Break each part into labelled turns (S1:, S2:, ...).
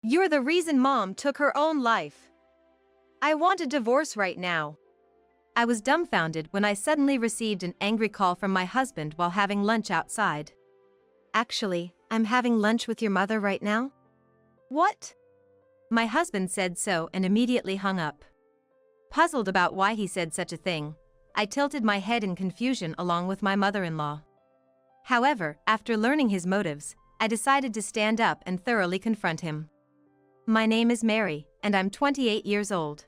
S1: You're the reason Mom took her own life. I want a divorce right now. I was dumbfounded when I suddenly received an angry call from my husband while having lunch outside. Actually, I'm having lunch with your mother right now? What? My husband said so and immediately hung up. Puzzled about why he said such a thing, I tilted my head in confusion along with my mother-in-law. However, after learning his motives, I decided to stand up and thoroughly confront him. My name is Mary, and I'm 28 years old.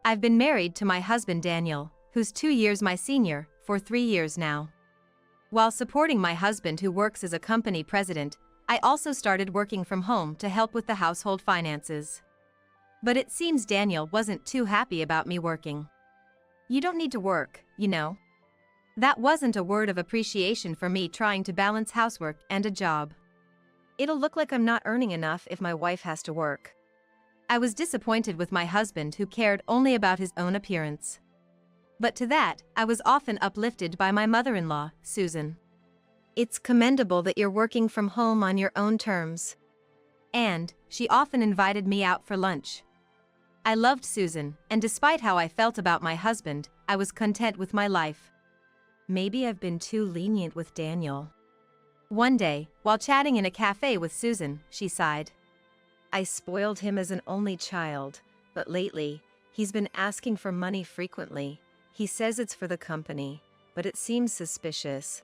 S1: I've been married to my husband Daniel, who's 2 years my senior, for 3 years now. While supporting my husband who works as a company president, I also started working from home to help with the household finances. But it seems Daniel wasn't too happy about me working. You don't need to work, you know. That wasn't a word of appreciation for me trying to balance housework and a job. It'll look like I'm not earning enough if my wife has to work. I was disappointed with my husband who cared only about his own appearance. But to that, I was often uplifted by my mother-in-law, Susan. It's commendable that you're working from home on your own terms. And she often invited me out for lunch. I loved Susan, and despite how I felt about my husband, I was content with my life. Maybe I've been too lenient with Daniel. One day, while chatting in a cafe with Susan, she sighed. I spoiled him as an only child, but lately, he's been asking for money frequently. He says it's for the company, but it seems suspicious.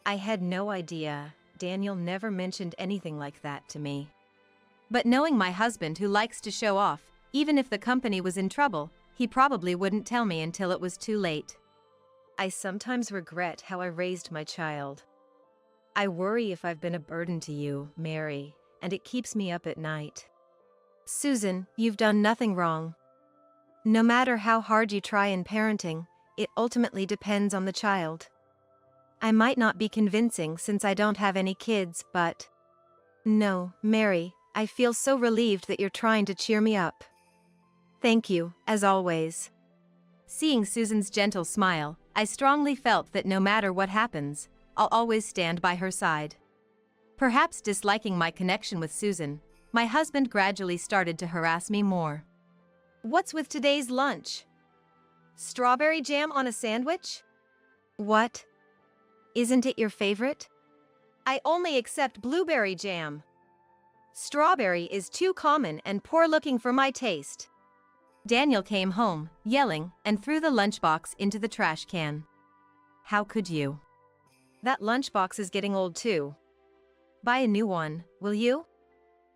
S1: I had no idea. Daniel never mentioned anything like that to me. But knowing my husband who likes to show off, even if the company was in trouble, he probably wouldn't tell me until it was too late. I sometimes regret how I raised my child. I worry if I've been a burden to you, Mary, and it keeps me up at night. Susan, you've done nothing wrong. No matter how hard you try in parenting, it ultimately depends on the child. I might not be convincing since I don't have any kids, but... No, Mary, I feel so relieved that you're trying to cheer me up. Thank you, as always. Seeing Susan's gentle smile, I strongly felt that no matter what happens, I'll always stand by her side. Perhaps disliking my connection with Susan, my husband gradually started to harass me more. What's with today's lunch? Strawberry jam on a sandwich? What? Isn't it your favorite? I only accept blueberry jam. Strawberry is too common and poor-looking for my taste. Daniel came home, yelling, and threw the lunchbox into the trash can. How could you? That lunchbox is getting old too. Buy a new one, will you?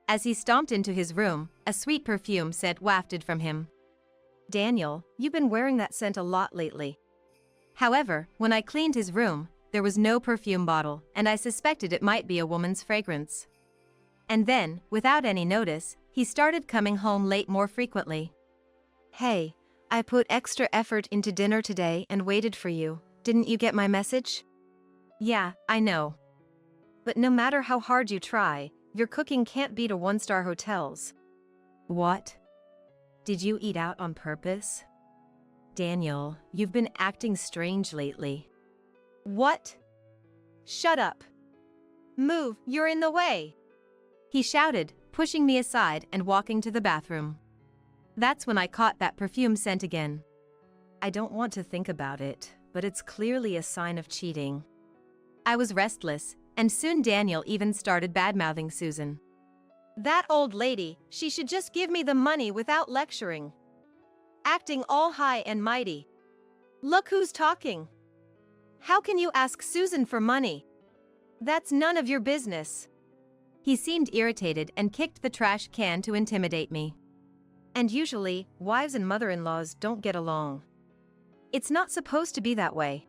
S1: As he stomped into his room, a sweet perfume scent wafted from him. Daniel, you've been wearing that scent a lot lately. However, when I cleaned his room, there was no perfume bottle, and I suspected it might be a woman's fragrance. And then, without any notice, he started coming home late more frequently. Hey, I put extra effort into dinner today and waited for you. Didn't you get my message? Yeah, I know. But no matter how hard you try, your cooking can't beat a one-star hotel's. What? Did you eat out on purpose? Daniel, you've been acting strange lately. What? Shut up. Move, you're in the way. He shouted, pushing me aside and walking to the bathroom. That's when I caught that perfume scent again. I don't want to think about it, but it's clearly a sign of cheating. I was restless, and soon Daniel even started badmouthing Susan. That old lady, she should just give me the money without lecturing. Acting all high and mighty. Look who's talking. How can you ask Susan for money? That's none of your business. He seemed irritated and kicked the trash can to intimidate me. And usually, wives and mother-in-laws don't get along. It's not supposed to be that way.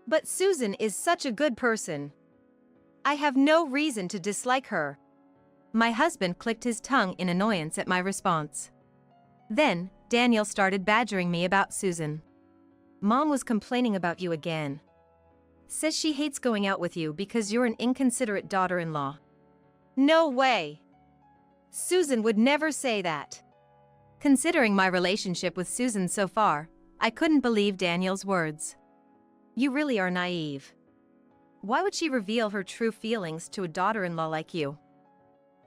S1: But Susan is such a good person. I have no reason to dislike her. My husband clicked his tongue in annoyance at my response. Then, Daniel started badgering me about Susan. Mom was complaining about you again. Says she hates going out with you because you're an inconsiderate daughter-in-law. No way! Susan would never say that. Considering my relationship with Susan so far, I couldn't believe Daniel's words. You really are naive. Why would she reveal her true feelings to a daughter-in-law like you?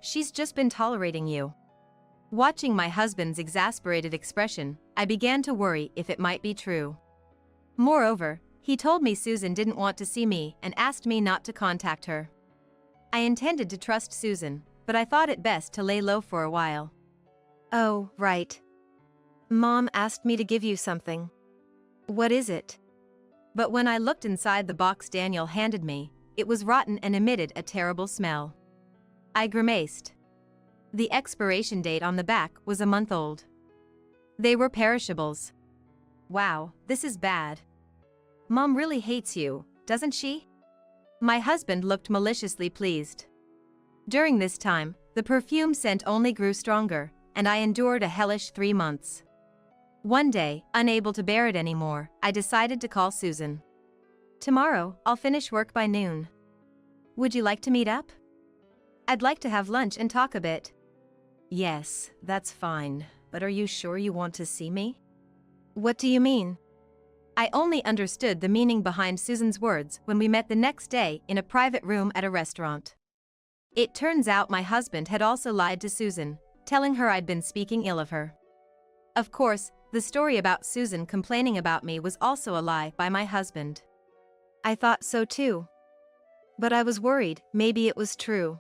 S1: she's just been tolerating you. Watching my husband's exasperated expression, I began to worry if it might be true. Moreover, he told me Susan didn't want to see me and asked me not to contact her. I intended to trust Susan, but I thought it best to lay low for a while. Oh, right. Mom asked me to give you something. What is it? But when I looked inside the box Daniel handed me, it was rotten and emitted a terrible smell. I grimaced. The expiration date on the back was a month old. They were perishables. Wow, this is bad. Mom really hates you, doesn't she? My husband looked maliciously pleased. During this time, the perfume scent only grew stronger, and I endured a hellish 3 months. One day, unable to bear it anymore, I decided to call Susan. Tomorrow, I'll finish work by noon. Would you like to meet up? I'd like to have lunch and talk a bit. Yes, that's fine, but are you sure you want to see me? What do you mean? I only understood the meaning behind Susan's words when we met the next day in a private room at a restaurant. It turns out my husband had also lied to Susan, telling her I'd been speaking ill of her. Of course, the story about Susan complaining about me was also a lie by my husband. I thought so too. But I was worried maybe it was true.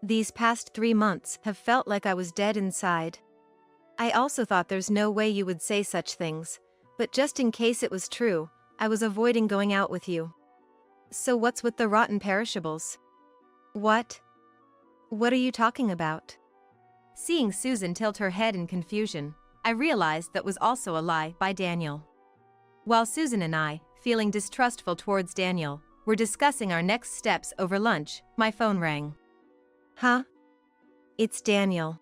S1: These past 3 months have felt like I was dead inside. I also thought there's no way you would say such things, but just in case it was true, I was avoiding going out with you. So what's with the rotten perishables? What? What are you talking about? Seeing Susan tilt her head in confusion, I realized that was also a lie by Daniel. While Susan and I, feeling distrustful towards Daniel, were discussing our next steps over lunch, my phone rang. Huh? It's Daniel.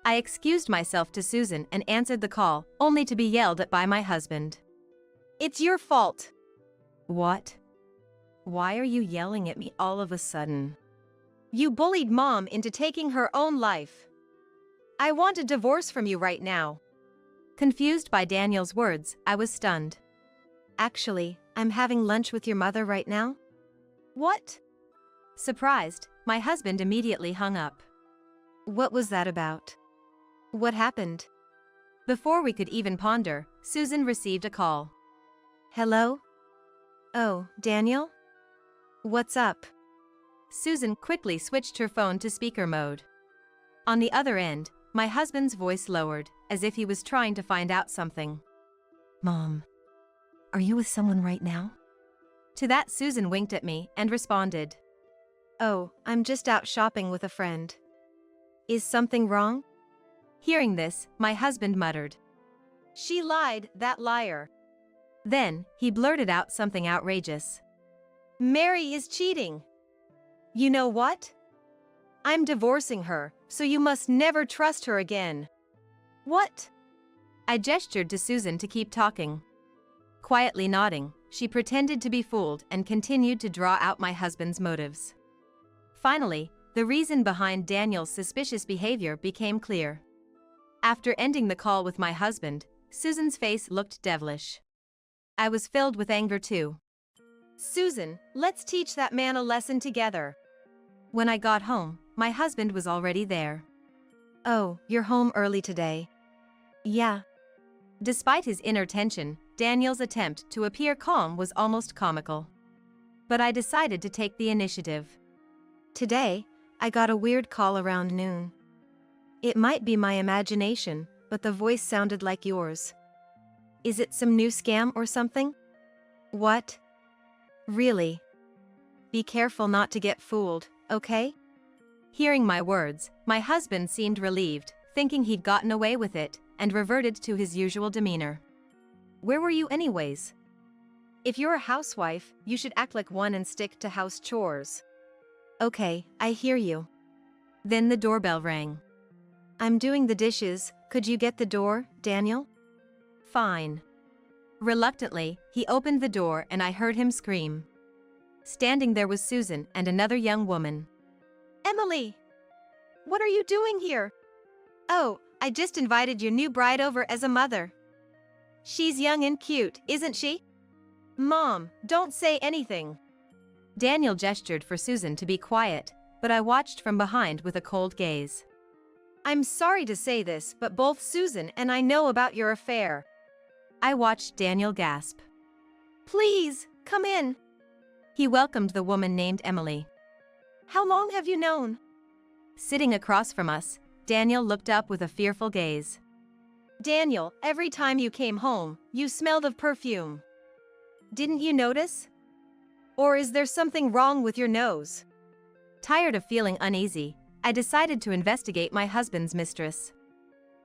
S1: I excused myself to Susan and answered the call, only to be yelled at by my husband. It's your fault. What? Why are you yelling at me all of a sudden? You bullied Mom into taking her own life. I want a divorce from you right now. Confused by Daniel's words, I was stunned. Actually, I'm having lunch with your mother right now. What? Surprised, my husband immediately hung up. What was that about? What happened? Before we could even ponder, Susan received a call. Hello? Oh, Daniel? What's up? Susan quickly switched her phone to speaker mode. On the other end, my husband's voice lowered, as if he was trying to find out something. Mom, are you with someone right now? To that, Susan winked at me and responded. Oh, I'm just out shopping with a friend. Is something wrong? Hearing this, my husband muttered. She lied, that liar. Then, he blurted out something outrageous. Mary is cheating. You know what? I'm divorcing her, so you must never trust her again. What? I gestured to Susan to keep talking. Quietly nodding, she pretended to be fooled and continued to draw out my husband's motives. Finally, the reason behind Daniel's suspicious behavior became clear. After ending the call with my husband, Susan's face looked devilish. I was filled with anger too. Susan, let's teach that man a lesson together. When I got home, my husband was already there. Oh, you're home early today. Yeah. Despite his inner tension, Daniel's attempt to appear calm was almost comical. But I decided to take the initiative. Today, I got a weird call around noon. It might be my imagination, but the voice sounded like yours. Is it some new scam or something? What? Really? Be careful not to get fooled, okay? Hearing my words, my husband seemed relieved, thinking he'd gotten away with it, and reverted to his usual demeanor. Where were you anyways? If you're a housewife, you should act like one and stick to house chores. Okay, I hear you. Then the doorbell rang. I'm doing the dishes, could you get the door, Daniel? Fine. Reluctantly, he opened the door and I heard him scream. Standing there was Susan and another young woman. Emily! What are you doing here? Oh, I just invited your new bride over as a mother. She's young and cute, isn't she? Mom, don't say anything. Daniel gestured for Susan to be quiet, but I watched from behind with a cold gaze. I'm sorry to say this, but both Susan and I know about your affair. I watched Daniel gasp. Please, come in. He welcomed the woman named Emily. How long have you known? Sitting across from us, Daniel looked up with a fearful gaze. Daniel, every time you came home, you smelled of perfume. Didn't you notice? Or is there something wrong with your nose? Tired of feeling uneasy, I decided to investigate my husband's mistress.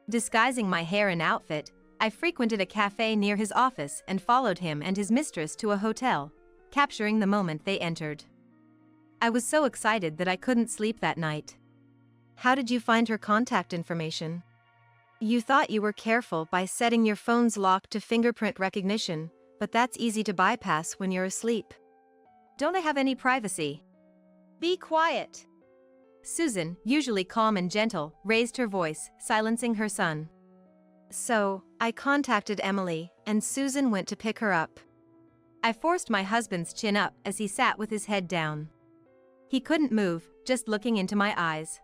S1: Disguising my hair and outfit, I frequented a cafe near his office and followed him and his mistress to a hotel, capturing the moment they entered. I was so excited that I couldn't sleep that night. How did you find her contact information? You thought you were careful by setting your phone's lock to fingerprint recognition, but that's easy to bypass when you're asleep. Don't I have any privacy? Be quiet. Susan, usually calm and gentle, raised her voice, silencing her son. So, I contacted Emily, and Susan went to pick her up. I forced my husband's chin up as he sat with his head down. He couldn't move, just looking into my eyes.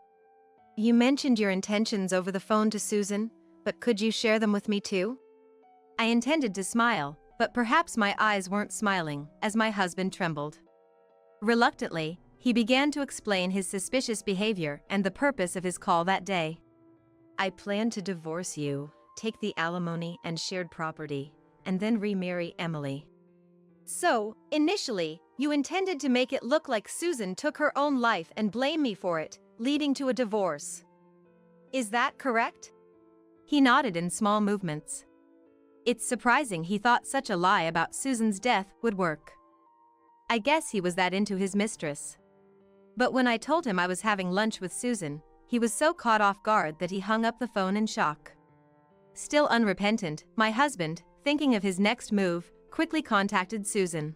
S1: You mentioned your intentions over the phone to Susan, but could you share them with me too? I intended to smile, but perhaps my eyes weren't smiling, as my husband trembled. Reluctantly, he began to explain his suspicious behavior and the purpose of his call that day. I plan to divorce you, take the alimony and shared property, and then remarry Emily. So, initially, you intended to make it look like Susan took her own life and blame me for it, leading to a divorce. Is that correct? He nodded in small movements. It's surprising he thought such a lie about Susan's death would work. I guess he was that into his mistress. But when I told him I was having lunch with Susan, he was so caught off guard that he hung up the phone in shock. Still unrepentant, my husband, thinking of his next move, quickly contacted Susan.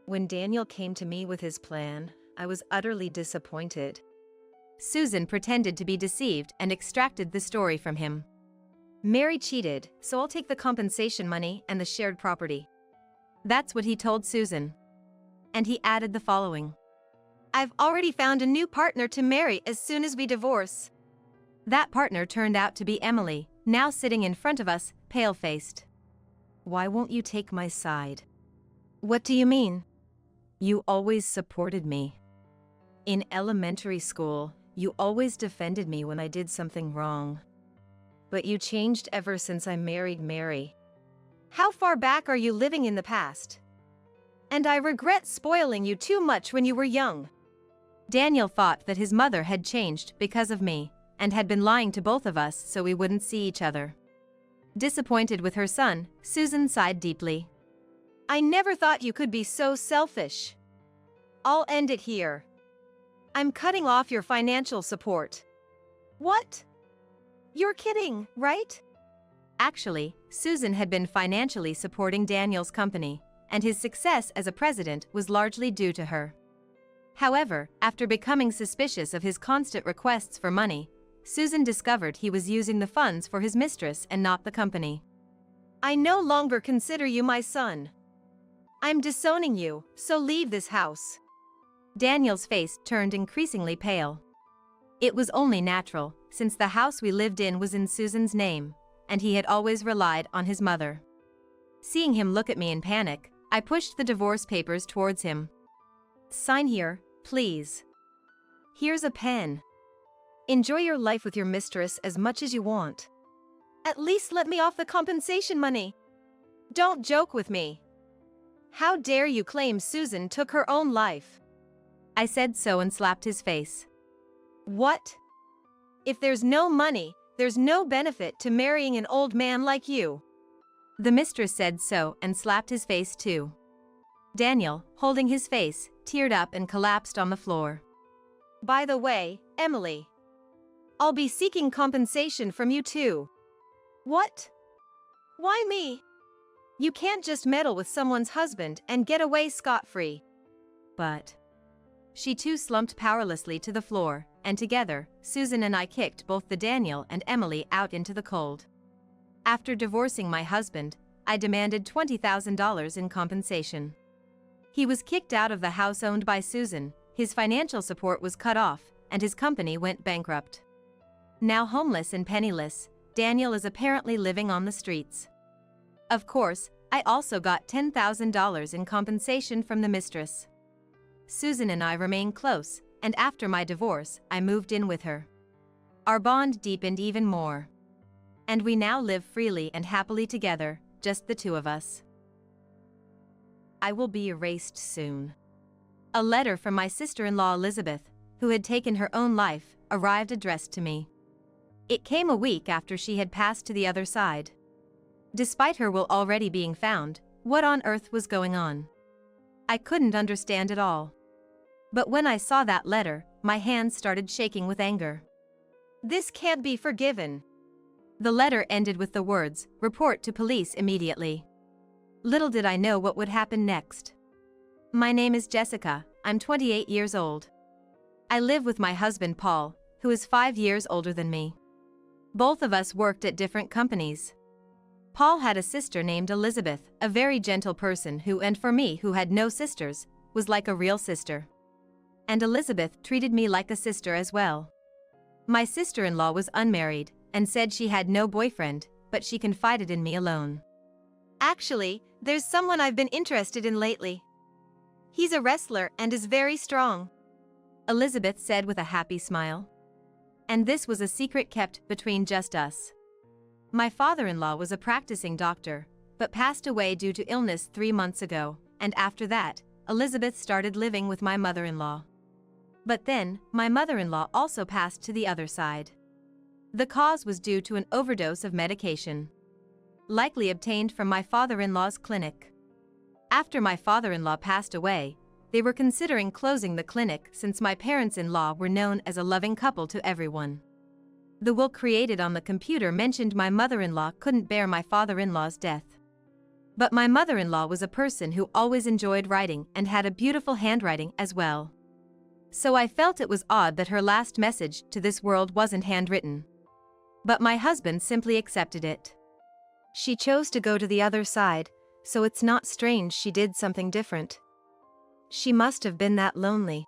S1: When Daniel came to me with his plan, I was utterly disappointed. Susan pretended to be deceived and extracted the story from him. Mary cheated, so I'll take the compensation money and the shared property. That's what he told Susan. And he added the following. I've already found a new partner to marry as soon as we divorce. That partner turned out to be Emily, now sitting in front of us, pale-faced. Why won't you take my side? What do you mean? You always supported me. In elementary school, you always defended me when I did something wrong. But you changed ever since I married Mary. How far back are you living in the past? And I regret spoiling you too much when you were young. Daniel thought that his mother had changed because of me, and had been lying to both of us so we wouldn't see each other. Disappointed with her son, Susan sighed deeply. I never thought you could be so selfish. I'll end it here. I'm cutting off your financial support. What? You're kidding, right? Actually, Susan had been financially supporting Daniel's company, and his success as a president was largely due to her. However, after becoming suspicious of his constant requests for money, Susan discovered he was using the funds for his mistress and not the company. I no longer consider you my son. I'm disowning you, so leave this house. Daniel's face turned increasingly pale. It was only natural, since the house we lived in was in Susan's name, and he had always relied on his mother. Seeing him look at me in panic, I pushed the divorce papers towards him. Sign here, please. Here's a pen. Enjoy your life with your mistress as much as you want. At least let me off the compensation money. Don't joke with me. How dare you claim Susan took her own life? I said so and slapped his face. What? If there's no money, there's no benefit to marrying an old man like you. The mistress said so and slapped his face too. Daniel, holding his face, teared up and collapsed on the floor. By the way, Emily, I'll be seeking compensation from you too. What? Why me? You can't just meddle with someone's husband and get away scot-free. But she too slumped powerlessly to the floor, and together, Susan and I kicked both the Daniel and Emily out into the cold. After divorcing my husband, I demanded $20,000 in compensation. He was kicked out of the house owned by Susan, His financial support was cut off, and his company went bankrupt. Now homeless and penniless, Daniel is apparently living on the streets. Of course, I also got $10,000 in compensation from the mistress. Susan and I remain close, and after my divorce, I moved in with her. Our bond deepened even more. And we now live freely and happily together, just the two of us. I will be erased soon. A letter from my sister-in-law Elizabeth, who had taken her own life, arrived addressed to me. It came a week after she had passed to the other side. Despite her will already being found, what on earth was going on? I couldn't understand it all. But when I saw that letter, my hands started shaking with anger. This can't be forgiven. The letter ended with the words, "Report to police immediately." Little did I know what would happen next. My name is Jessica, I'm 28 years old. I live with my husband Paul, who is 5 years older than me. Both of us worked at different companies. Paul had a sister named Elizabeth, a very gentle person who, and for me who had no sisters, was like a real sister. And Elizabeth treated me like a sister as well. My sister-in-law was unmarried, and said she had no boyfriend, but she confided in me alone. Actually, there's someone I've been interested in lately. He's a wrestler and is very strong, Elizabeth said with a happy smile. And this was a secret kept between just us. My father-in-law was a practicing doctor, but passed away due to illness 3 months ago, and after that, Elizabeth started living with my mother-in-law. But then, my mother-in-law also passed to the other side. The cause was due to an overdose of medication, likely obtained from my father-in-law's clinic. After my father-in-law passed away, they were considering closing the clinic since my parents-in-law were known as a loving couple to everyone. The will created on the computer mentioned my mother-in-law couldn't bear my father-in-law's death. But my mother-in-law was a person who always enjoyed writing and had a beautiful handwriting as well. So I felt it was odd that her last message to this world wasn't handwritten. But my husband simply accepted it. She chose to go to the other side, so it's not strange she did something different. She must have been that lonely.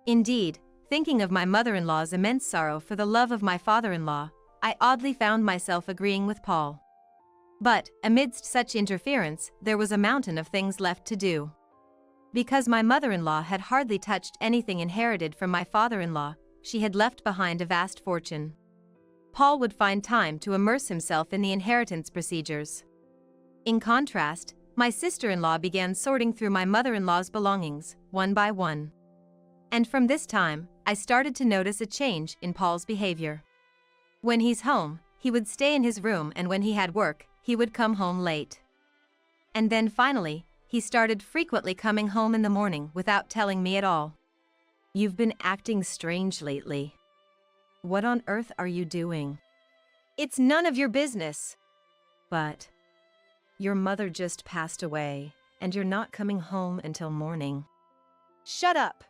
S1: Indeed, thinking of my mother-in-law's immense sorrow for the love of my father-in-law, I oddly found myself agreeing with Paul. But, amidst such interference, there was a mountain of things left to do. Because my mother-in-law had hardly touched anything inherited from my father-in-law, she had left behind a vast fortune. Paul would find time to immerse himself in the inheritance procedures. In contrast, my sister-in-law began sorting through my mother-in-law's belongings, one by one. And from this time, I started to notice a change in Paul's behavior. When he's home, he would stay in his room, and when he had work, he would come home late. And then finally, he started frequently coming home in the morning without telling me at all. "You've been acting strange lately. What on earth are you doing?" "It's none of your business." "But your mother just passed away, and you're not coming home until morning." "Shut up.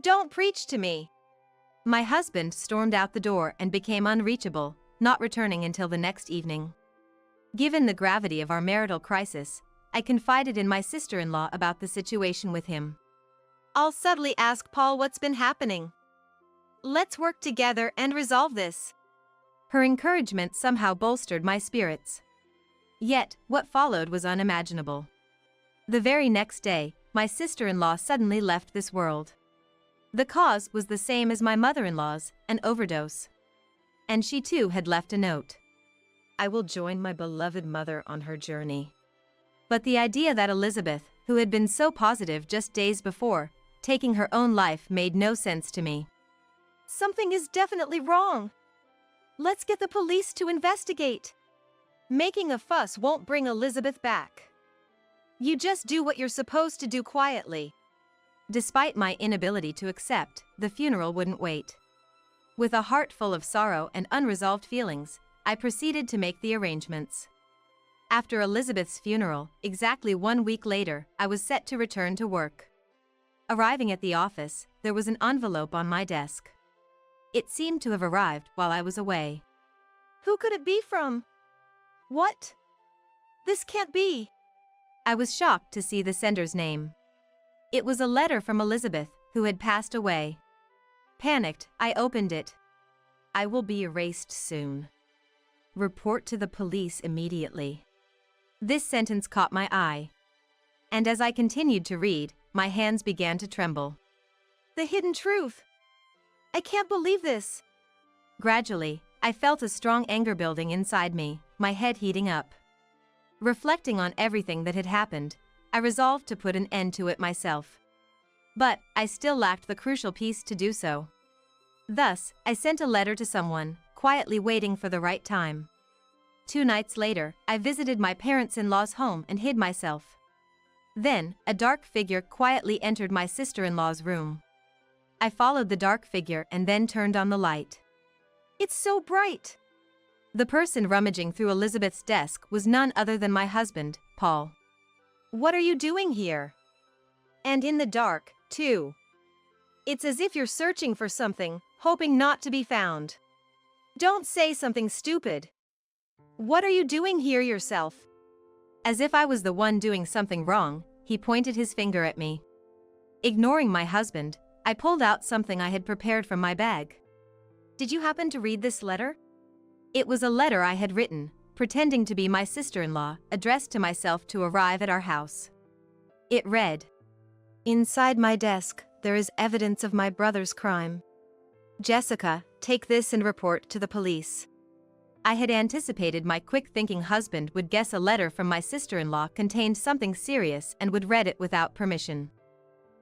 S1: Don't preach to me." My husband stormed out the door and became unreachable, not returning until the next evening. Given the gravity of our marital crisis, I confided in my sister-in-law about the situation with him. "I'll subtly ask Paul what's been happening. Let's work together and resolve this." Her encouragement somehow bolstered my spirits. Yet, what followed was unimaginable. The very next day, my sister-in-law suddenly left this world. The cause was the same as my mother-in-law's, an overdose. And she too had left a note. "I will join my beloved mother on her journey." But the idea that Elizabeth, who had been so positive just days before, taking her own life made no sense to me. "Something is definitely wrong. Let's get the police to investigate. Making a fuss won't bring Elizabeth back. You just do what you're supposed to do quietly." Despite my inability to accept, the funeral wouldn't wait. With a heart full of sorrow and unresolved feelings, I proceeded to make the arrangements. After Elizabeth's funeral, exactly 1 week later, I was set to return to work. Arriving at the office, there was an envelope on my desk. It seemed to have arrived while I was away. "Who could it be from? What? This can't be." I was shocked to see the sender's name. It was a letter from Elizabeth, who had passed away. Panicked, I opened it. I will be erased soon. Report to the police immediately. This sentence caught my eye. And as I continued to read, my hands began to tremble. The hidden truth! I can't believe this! Gradually, I felt a strong anger building inside me, my head heating up. Reflecting on everything that had happened, I resolved to put an end to it myself. But I still lacked the crucial piece to do so. Thus, I sent a letter to someone, quietly waiting for the right time. 2 nights later, I visited my parents-in-law's home and hid myself. Then, a dark figure quietly entered my sister-in-law's room. I followed the dark figure and then turned on the light. It's so bright! The person rummaging through Elizabeth's desk was none other than my husband, Paul. What are you doing here? And in the dark, too. It's as if you're searching for something, hoping not to be found. Don't say something stupid. What are you doing here yourself? As if I was the one doing something wrong, he pointed his finger at me. Ignoring my husband, I pulled out something I had prepared from my bag. Did you happen to read this letter? It was a letter I had written, pretending to be my sister-in-law, addressed to myself to arrive at our house. It read, "Inside my desk, there is evidence of my brother's crime. Jessica, take this and report to the police." I had anticipated my quick-thinking husband would guess a letter from my sister-in-law contained something serious and would read it without permission.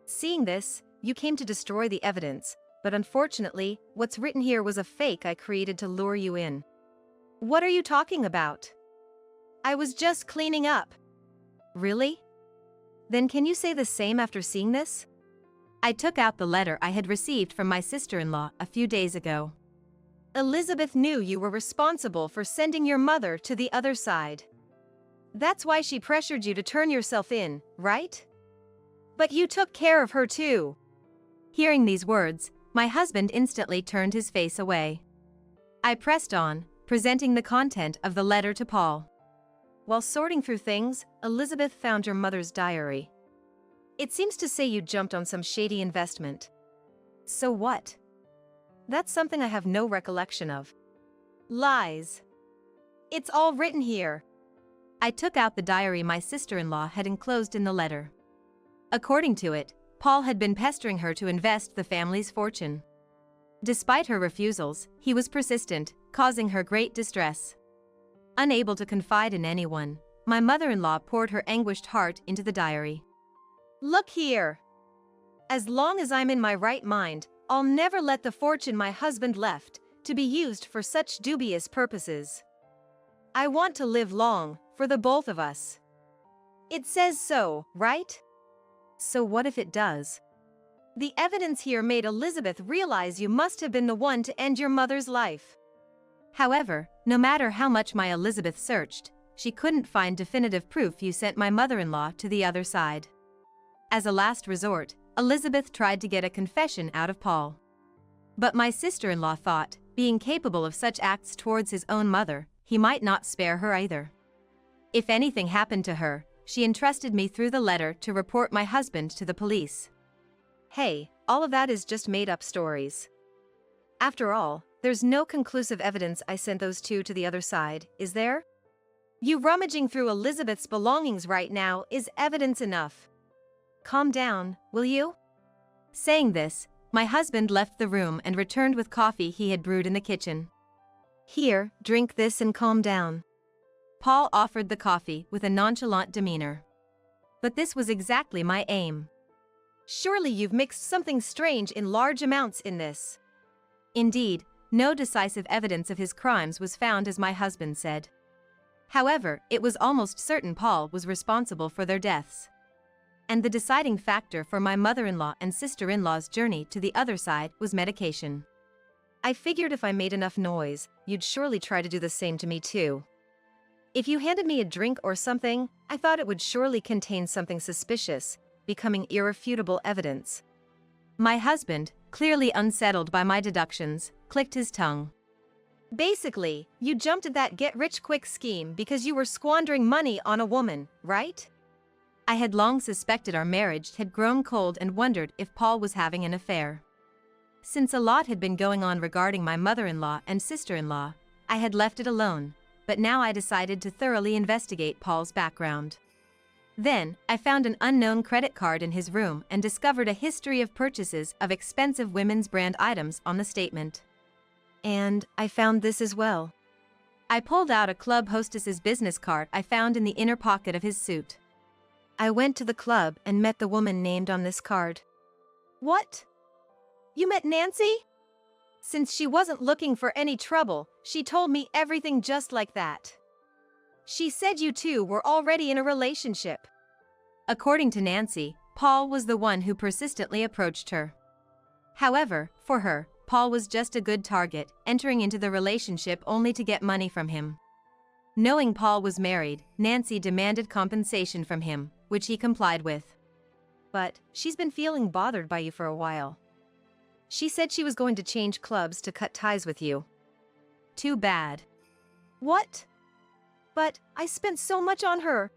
S1: Seeing this, you came to destroy the evidence, but unfortunately, what's written here was a fake I created to lure you in. What are you talking about? I was just cleaning up. Really? Then can you say the same after seeing this? I took out the letter I had received from my sister-in-law a few days ago. Elizabeth knew you were responsible for sending your mother to the other side. That's why she pressured you to turn yourself in, right? But you took care of her too. Hearing these words, my husband instantly turned his face away. I pressed on, presenting the content of the letter to Paul. While sorting through things, Elizabeth found your mother's diary. It seems to say you jumped on some shady investment. So what? That's something I have no recollection of. Lies. It's all written here. I took out the diary my sister-in-law had enclosed in the letter. According to it, Paul had been pestering her to invest the family's fortune. Despite her refusals, he was persistent, causing her great distress. Unable to confide in anyone, my mother-in-law poured her anguished heart into the diary. Look here. As long as I'm in my right mind, I'll never let the fortune my husband left to be used for such dubious purposes. I want to live long, for the both of us. It says so, right? So what if it does? The evidence here made Elizabeth realize you must have been the one to end your mother's life. However, no matter how much my Elizabeth searched, she couldn't find definitive proof you sent my mother-in-law to the other side. As a last resort, Elizabeth tried to get a confession out of Paul. But my sister-in-law thought, being capable of such acts towards his own mother, he might not spare her either. If anything happened to her, she entrusted me through the letter to report my husband to the police. Hey, all of that is just made-up stories. After all, there's no conclusive evidence I sent those two to the other side, is there? You rummaging through Elizabeth's belongings right now is evidence enough. Calm down, will you? Saying this, my husband left the room and returned with coffee he had brewed in the kitchen. Here, drink this and calm down. Paul offered the coffee with a nonchalant demeanor. But this was exactly my aim. Surely you've mixed something strange in large amounts in this. Indeed, no decisive evidence of his crimes was found, as my husband said. However, it was almost certain Paul was responsible for their deaths. And the deciding factor for my mother-in-law and sister-in-law's journey to the other side was medication. I figured if I made enough noise, you'd surely try to do the same to me too. If you handed me a drink or something, I thought it would surely contain something suspicious, becoming irrefutable evidence. My husband, clearly unsettled by my deductions, clicked his tongue. Basically, you jumped at that get-rich-quick scheme because you were squandering money on a woman, right? I had long suspected our marriage had grown cold and wondered if Paul was having an affair. Since a lot had been going on regarding my mother-in-law and sister-in-law, I had left it alone, but now I decided to thoroughly investigate Paul's background. Then, I found an unknown credit card in his room and discovered a history of purchases of expensive women's brand items on the statement. And I found this as well. I pulled out a club hostess's business card I found in the inner pocket of his suit. I went to the club and met the woman named on this card. What? You met Nancy? Since she wasn't looking for any trouble, she told me everything just like that. She said you two were already in a relationship. According to Nancy, Paul was the one who persistently approached her. However, for her, Paul was just a good target, entering into the relationship only to get money from him. Knowing Paul was married, Nancy demanded compensation from him, which he complied with. But she's been feeling bothered by you for a while. She said she was going to change clubs to cut ties with you. Too bad. What? But I spent so much on her.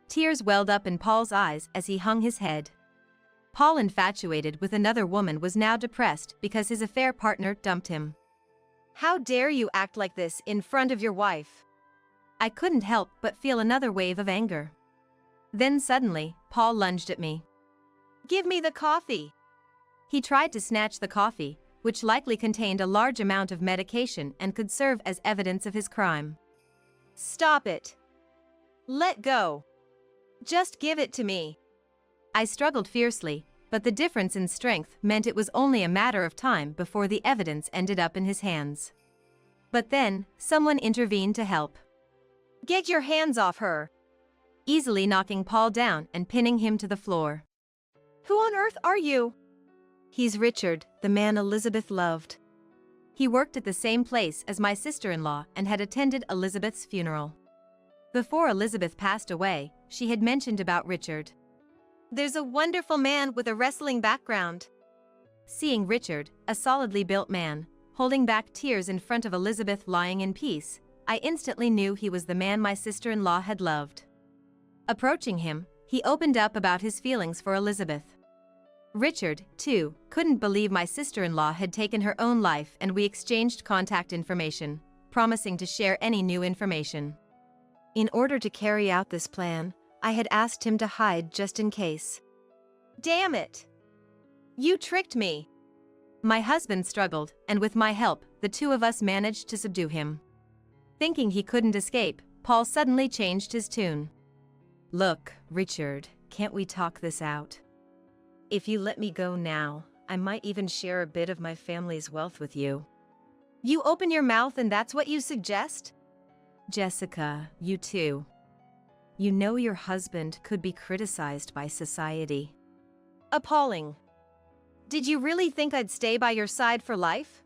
S1: Tears welled up in Paul's eyes as he hung his head. Paul, infatuated with another woman, was now depressed because his affair partner dumped him. How dare you act like this in front of your wife? I couldn't help but feel another wave of anger. Then suddenly, Paul lunged at me. Give me the coffee. He tried to snatch the coffee, which likely contained a large amount of medication and could serve as evidence of his crime. Stop it. Let go. Just give it to me. I struggled fiercely, but the difference in strength meant it was only a matter of time before the evidence ended up in his hands. But then, someone intervened to help. Get your hands off her. Easily knocking Paul down and pinning him to the floor. Who on earth are you? He's Richard, the man Elizabeth loved. He worked at the same place as my sister-in-law and had attended Elizabeth's funeral. Before Elizabeth passed away, she had mentioned about Richard. There's a wonderful man with a wrestling background. Seeing Richard, a solidly built man, holding back tears in front of Elizabeth lying in peace, I instantly knew he was the man my sister-in-law had loved. Approaching him, he opened up about his feelings for Elizabeth. Richard, too, couldn't believe my sister-in-law had taken her own life, and we exchanged contact information, promising to share any new information. In order to carry out this plan, I had asked him to hide just in case. Damn it! You tricked me! My husband struggled, and with my help, the two of us managed to subdue him. Thinking he couldn't escape, Paul suddenly changed his tune. Look, Richard, can't we talk this out? If you let me go now, I might even share a bit of my family's wealth with you. You open your mouth and that's what you suggest? Jessica, you too. You know your husband could be criticized by society. Appalling. Did you really think I'd stay by your side for life?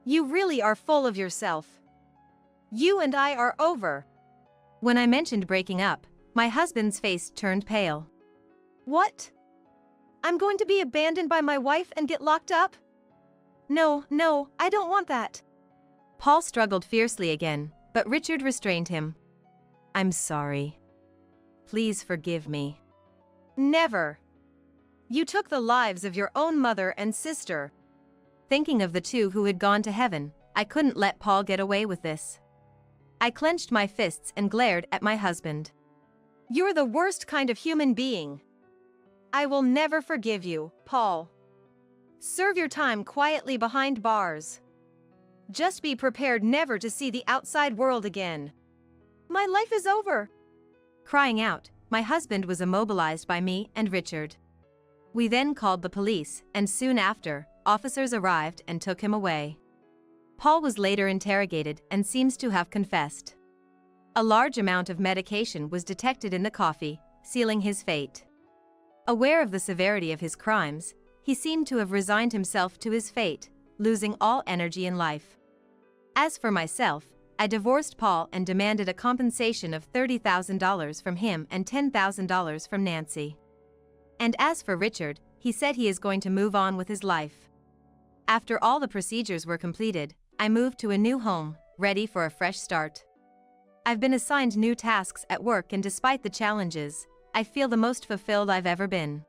S1: You really are full of yourself. You and I are over. When I mentioned breaking up, my husband's face turned pale. What? I'm going to be abandoned by my wife and get locked up? No, I don't want that. Paul struggled fiercely again, but Richard restrained him. I'm sorry. Please forgive me. Never. You took the lives of your own mother and sister. Thinking of the two who had gone to heaven, I couldn't let Paul get away with this. I clenched my fists and glared at my husband. You're the worst kind of human being. I will never forgive you, Paul. Serve your time quietly behind bars. Just be prepared never to see the outside world again. My life is over. Crying out, my husband was immobilized by me and Richard. We then called the police, and soon after, officers arrived and took him away. Paul was later interrogated and seems to have confessed. A large amount of medication was detected in the coffee, sealing his fate. Aware of the severity of his crimes, he seemed to have resigned himself to his fate, losing all energy in life. As for myself, I divorced Paul and demanded a compensation of $30,000 from him and $10,000 from Nancy. And as for Richard, he said he is going to move on with his life. After all the procedures were completed, I moved to a new home, ready for a fresh start. I've been assigned new tasks at work, and despite the challenges, I feel the most fulfilled I've ever been.